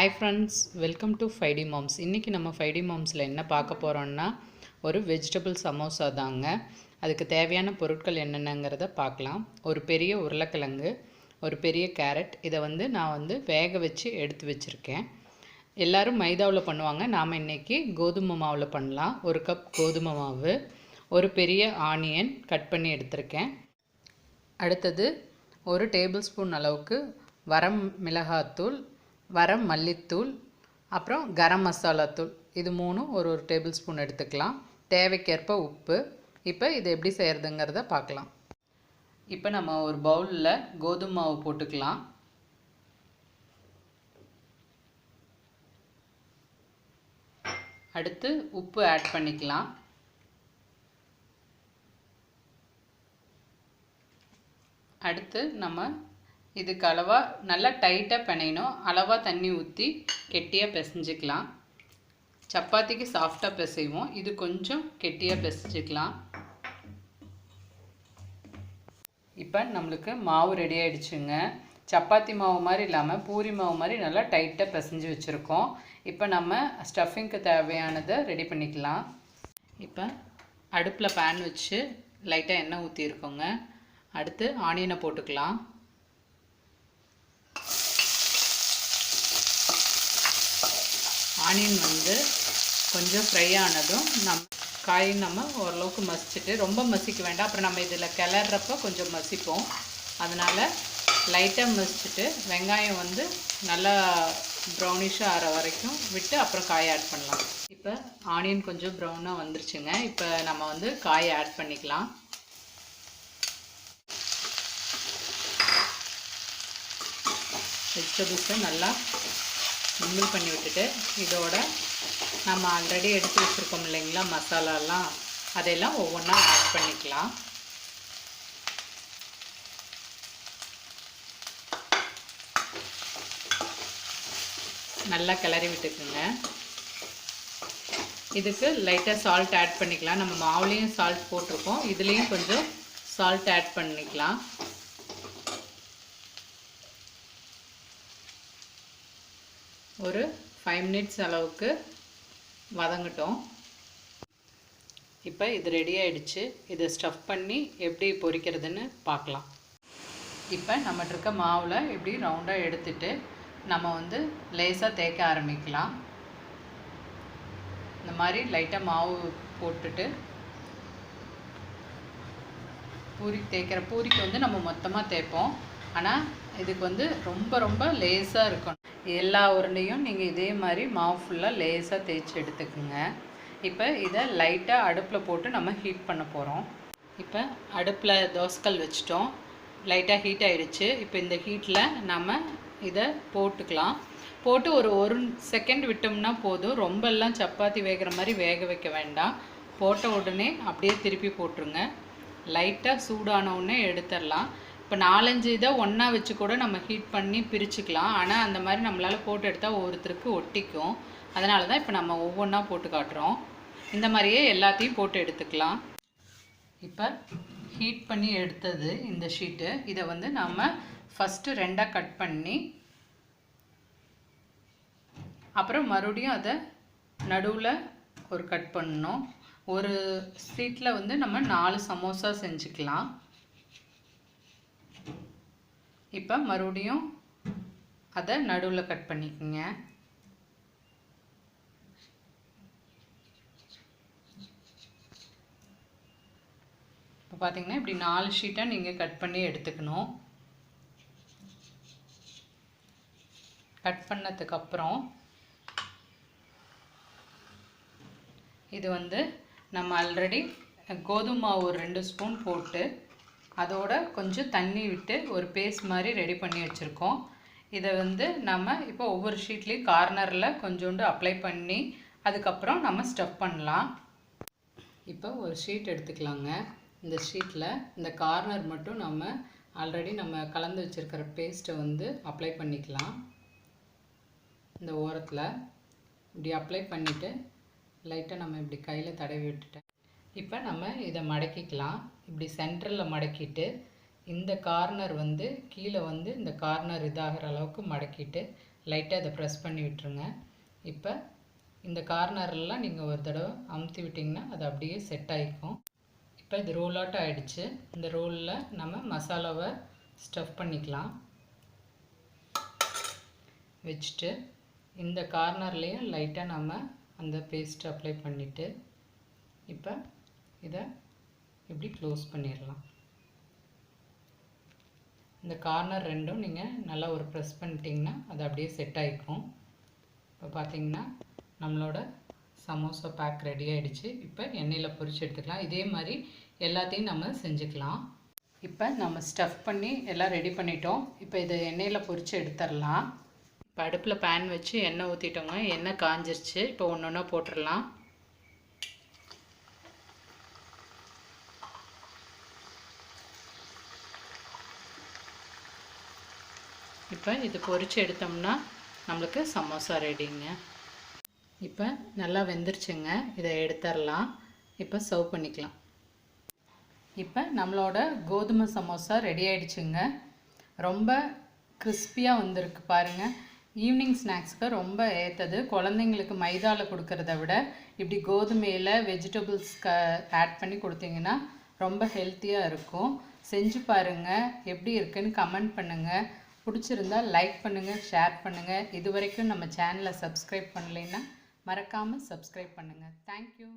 Hi friends, welcome to Fidi moms. இன்றைக்கி நம்ம ஃபைடி மாம்ஸில் என்ன பார்க்க போகிறோன்னா ஒரு வெஜிடபிள் சமோசா தாங்க. அதுக்கு தேவையான பொருட்கள் என்னென்னங்கிறத பார்க்கலாம். ஒரு பெரிய உருளைக்கிழங்கு, ஒரு பெரிய கேரட், இதை நான் வேக வச்சு எடுத்து வச்சுருக்கேன். எல்லோரும் மைதாவில் பண்ணுவாங்க, நாம் இன்றைக்கி கோதுமை மாவில் பண்ணலாம். ஒரு கப் கோதுமை மாவு, ஒரு பெரிய ஆனியன் கட் பண்ணி எடுத்திருக்கேன். அடுத்தது ஒரு டேபிள் ஸ்பூன் அளவுக்கு வரம் மிளகாத்தூள், வரம் மல்லித்தூள், அப்புறம் கரம் மசாலா தூள், இது மூணும் ஒரு டேபிள் ஸ்பூன் எடுத்துக்கலாம். தேவைக்கேற்ப உப்பு. இப்போ இது எப்படி செய்கிறதுங்கிறத பார்க்கலாம். இப்போ நம்ம ஒரு பவுலில் கோதுமை மாவு போட்டுக்கலாம். அடுத்து உப்பு ஆட் பண்ணிக்கலாம். அடுத்து நம்ம இதுக்கு அளவாக நல்லா டைட்டாக பிணையணும். அளவாக தண்ணி ஊற்றி கெட்டியாக பிசைஞ்சிக்கலாம். சப்பாத்திக்கு சாஃப்டாக பிசைவோம், இது கொஞ்சம் கெட்டியாக பிசைஞ்சிக்கலாம். இப்போ நம்மளுக்கு மாவு ரெடி ஆகிடுச்சுங்க. சப்பாத்தி மாவு மாதிரி இல்லாமல் பூரி மாவு மாதிரி நல்லா டைட்டாக பிசைஞ்சு வச்சுருக்கோம். இப்போ நம்ம ஸ்டஃபிங்க்கு தேவையானதை ரெடி பண்ணிக்கலாம். இப்போ அடுப்பில் பேன் வச்சு லைட்டாக எண்ணெய் ஊற்றிருக்கோங்க. அடுத்து ஆனியனை போட்டுக்கலாம். ஆனியன் கொஞ்சம் ஃப்ரை ஆனதும் நம்ம ஓரளவுக்கு மசிச்சுட்டு, ரொம்ப மசிக்க வேண்டாம், அப்புறம் நம்ம இதில் கிளறப்போ கொஞ்சம் மசிப்போம். அதனால் லைட்டாக மசிச்சுட்டு வெங்காயம் நல்லா ப்ரௌனிஷாக ஆகிற வரைக்கும் விட்டு அப்புறம் காயை ஆட் பண்ணலாம். இப்போ ஆனியன் கொஞ்சம் ப்ரௌனாக வந்துருச்சுங்க. இப்போ நம்ம காயை ஆட் பண்ணிக்கலாம். வெஜிடபிள்ஸை நல்லா மிங்கிள் பண்ணி விட்டுட்டு, இதோட நம்ம ஆல்ரெடி எடுத்து வச்சுருக்கோம் இல்லைங்களா மசாலாலாம், அதையெல்லாம் ஒவ்வொன்றா ஆட் பண்ணிக்கலாம். நல்லா கிளறி விட்டுக்குங்க. இதுக்கு லைட்டாக சால்ட் ஆட் பண்ணிக்கலாம். நம்ம மாவுலேயும் சால்ட் போட்டிருக்கோம், இதுலேயும் கொஞ்சம் சால்ட் ஆட் பண்ணிக்கலாம். ஒரு 5 மினிட்ஸ் அளவுக்கு வதங்கட்டும். இப்போ இது ரெடி ஆகிடுச்சு. இதை ஸ்டஃப் பண்ணி எப்படி பொரிக்கிறதுன்னு பார்க்கலாம். இப்போ நம்மகிட்ட இருக்க மாவில் இப்படி ரவுண்டாக எடுத்துட்டு நம்ம லேசாக தேய்க்க ஆரம்பிக்கலாம். இந்த மாதிரி லைட்டாக மாவு போட்டுட்டு பூரிக்கு நம்ம மொத்தமாக தேய்ப்போம். ஆனால் இதுக்கு ரொம்ப லேசாக இருக்கணும். எல்லா உருண்டையும் நீங்கள் இதே மாதிரி மாவு ஃபுல்லாக லேசாக தேய்ச்சி எடுத்துக்குங்க. இப்போ இதை லைட்டாக அடுப்பில் போட்டு நம்ம ஹீட் பண்ண போகிறோம். இப்போ அடுப்பில் தோசைக்கல் வச்சிட்டோம், லைட்டாக ஹீட் ஆகிடுச்சு. இப்போ இந்த ஹீட்டில் நம்ம இதை போட்டுக்கலாம். போட்டு ஒரு செகண்ட் விட்டோம்னா போதும். ரொம்பலாம் சப்பாத்தி வேகிற மாதிரி வேக வைக்க வேண்டாம். போட்ட உடனே அப்படியே திருப்பி போட்டுருங்க. லைட்டாக சூடான உடனே எடுத்துடலாம். இப்போ 4-5 இதை ஒன்றா வச்சு கூட நம்ம ஹீட் பண்ணி பிரிச்சுக்கலாம். ஆனால் அந்த மாதிரி நம்மளால் போட்டு எடுத்தால் ஒவ்வொருத்தருக்கு ஒட்டிக்கும். அதனால தான் இப்போ நம்ம ஒவ்வொன்றா போட்டு காட்டுறோம். இந்த மாதிரியே எல்லாத்தையும் போட்டு எடுத்துக்கலாம். இப்போ ஹீட் பண்ணி எடுத்தது இந்த ஷீட்டு, இதை நம்ம ஃபஸ்ட்டு 2ஆக கட் பண்ணி அப்புறம் மறுபடியும் அதை நடுவில் ஒரு கட் பண்ணணும். ஒரு ஷீட்டில் நம்ம 4 சமோசா செஞ்சுக்கலாம். இப்போ மறுபடியும் அதை நடுவில் கட் பண்ணிக்கோங்க. இப்போ பார்த்தீங்கன்னா இப்படி 4 ஷீட்டாக நீங்கள் கட் பண்ணி எடுத்துக்கணும். கட் பண்ணதுக்கப்புறம் இது நம்ம ஆல்ரெடி கோதுமை மாவு ஒரு 2 ஸ்பூன் போட்டு அதோட கொஞ்சம் தண்ணி விட்டு ஒரு பேஸ்ட் மாதிரி ரெடி பண்ணி வச்சுருக்கோம். இதை நம்ம இப்போ ஒவ்வொரு ஷீட்லேயும் கார்னரில் கொஞ்சோண்டு அப்ளை பண்ணி அதுக்கப்புறம் நம்ம ஸ்டஃப் பண்ணலாம். இப்போ ஒரு ஷீட் எடுத்துக்கலாங்க. இந்த ஷீட்டில் இந்த கார்னர் மட்டும் நம்ம ஆல்ரெடி நம்ம கலந்து வச்சுருக்கிற பேஸ்ட்டை அப்ளை பண்ணிக்கலாம். இந்த ஓரத்தில் இப்படி அப்ளை பண்ணிவிட்டு லைட்டாக நம்ம இப்படி கையில் தடவி விட்டுட்டேன். இப்போ நம்ம இதை மடக்கிக்கலாம். இப்படி சென்டரில் மடக்கிட்டு இந்த கார்னர் கீழே இந்த கார்னர் இதாகிற அளவுக்கு மடக்கிட்டு லைட்டாக இதை ப்ரெஸ் பண்ணி விட்டுருங்க. இப்போ இந்த கார்னர்லாம் நீங்கள் ஒரு தடவை அமுத்தி விட்டிங்கன்னா அது அப்படியே செட் ஆகிக்கும். இப்போ இது ரோல் அவுட் ஆகிடுச்சு. இந்த ரோலில் நம்ம மசாலாவை ஸ்டஃப் பண்ணிக்கலாம். வச்சுட்டு இந்த கார்னர்லேயும் லைட்டாக நம்ம அந்த பேஸ்ட் அப்ளை பண்ணிவிட்டு இப்போ இதை இப்படி க்ளோஸ் பண்ணிடலாம். இந்த கார்னர் ரெண்டும் நீங்கள் நல்லா ஒரு ப்ரெஸ் பண்ணிட்டீங்கன்னா அது அப்படியே செட் ஆகிக்கும். இப்போ பார்த்திங்கன்னா நம்மளோட சமோசா பேக் ரெடி ஆகிடுச்சு. இப்போ எண்ணெயில் பொரிச்சு எடுத்துக்கலாம். இதே மாதிரி எல்லாத்தையும் நம்ம செஞ்சுக்கலாம். இப்போ நம்ம ஸ்டஃப் பண்ணி எல்லாம் ரெடி பண்ணிட்டோம். இப்போ இதை எண்ணெயில் பொரிச்சு எடுத்துடலாம். இப்போ அடுப்பில் பேன் வச்சு எண்ணெய் ஊற்றிட்டோங்க. எண்ணெய் காஞ்சிருச்சு. இப்போ ஒன்று ஒன்றா போட்டுடலாம். இப்போ இது பொரிச்சு எடுத்தோம்னா நம்மளுக்கு சமோசா ரெடிங்க. இப்போ நல்லா வெந்துருச்சுங்க. இதை எடுத்துடலாம். இப்போ சர்வ் பண்ணிக்கலாம். இப்போ நம்மளோட கோதுமை சமோசா ரெடி ஆகிடுச்சுங்க. ரொம்ப கிறிஸ்பியாக வந்திருக்கு பாருங்கள். ஈவினிங் ஸ்நாக்ஸுக்கு ரொம்ப ஏற்றது. குழந்தைங்களுக்கு மைதாவில் கொடுக்கறத விட இப்படி கோதுமையில் வெஜிடபிள்ஸ் ஆட் பண்ணி கொடுத்தீங்கன்னா ரொம்ப ஹெல்த்தியாக இருக்கும். செஞ்சு பாருங்கள். எப்படி இருக்குன்னு கமெண்ட் பண்ணுங்கள். பிடிச்சிருந்தால் லைக் பண்ணுங்கள், ஷேர் பண்ணுங்கள். இது வரைக்கும் நம்ம சேனலை சப்ஸ்கிரைப் பண்ணலைன்னா மறக்காமல் சப்ஸ்கிரைப் பண்ணுங்கள். தேங்க்யூ.